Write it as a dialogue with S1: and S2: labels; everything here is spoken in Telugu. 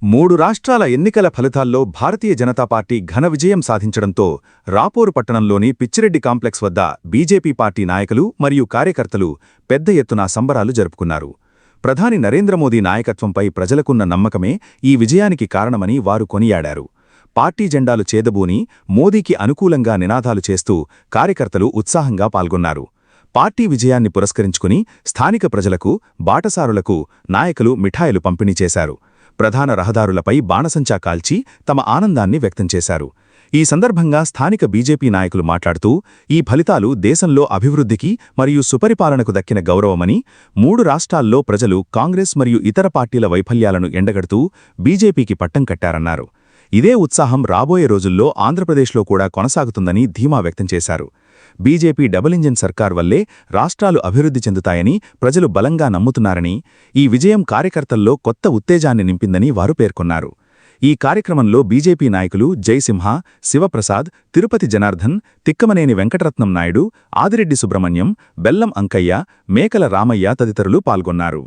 S1: 3 రాష్ట్రాల ఎన్నికల ఫలితాల్లో భారతీయ జనతా పార్టీ ఘన విజయం సాధించడంతో రాపూరు పట్టణంలోని పిచ్చిరెడ్డి కాంప్లెక్స్ వద్ద బీజేపీ పార్టీ నాయకులు మరియు కార్యకర్తలు పెద్ద ఎత్తున సంబరాలు జరుపుకున్నారు. ప్రధాని నరేంద్ర మోదీ నాయకత్వంపై ప్రజలకున్న నమ్మకమే ఈ విజయానికి కారణమని వారు కొనియాడారు. పార్టీ జెండాలు చేదబూని మోదీకి అనుకూలంగా నినాదాలు చేస్తూ కార్యకర్తలు ఉత్సాహంగా పాల్గొన్నారు. పార్టీ విజయాన్ని పురస్కరించుకుని స్థానిక ప్రజలకు, బాటసారులకు నాయకులు మిఠాయిలు పంపిణీ చేశారు. ప్రధాన రహదారులపై బాణసంచా కాల్చి తమ ఆనందాన్ని వ్యక్తం చేశారు. ఈ సందర్భంగా స్థానిక బీజేపీ నాయకులు మాట్లాడుతూ, ఈ ఫలితాలు దేశంలో అభివృద్ధికి మరియు సుపరిపాలనకు దక్కిన గౌరవమని, 3 రాష్ట్రాల్లో ప్రజలు కాంగ్రెస్ మరియు ఇతర పార్టీల వైఫల్యాలను ఎండగడుతూ బీజేపీకి పట్టం కట్టారన్నారు. ఇదే ఉత్సాహం రాబోయే రోజుల్లో ఆంధ్రప్రదేశ్లో కూడా కొనసాగుతుందని ధీమా వ్యక్తం చేశారు. బీజేపీ డబుల్ ఇంజిన్ సర్కార్ వల్లే రాష్ట్రాలు అభివృద్ధి చెందుతాయని ప్రజలు బలంగా నమ్ముతున్నారని, ఈ విజయం కార్యకర్తల్లో కొత్త ఉత్తేజాన్ని నింపిందని వారు పేర్కొన్నారు. ఈ కార్యక్రమంలో బీజేపీ నాయకులు జయసింహ, శివప్రసాద్, తిరుపతి జనార్దన్, తిక్కమనేని వెంకటరత్నం నాయుడు, ఆదిరెడ్డి సుబ్రహ్మణ్యం, బెల్లం అంకయ్య, మేకల రామయ్య తదితరులు పాల్గొన్నారు.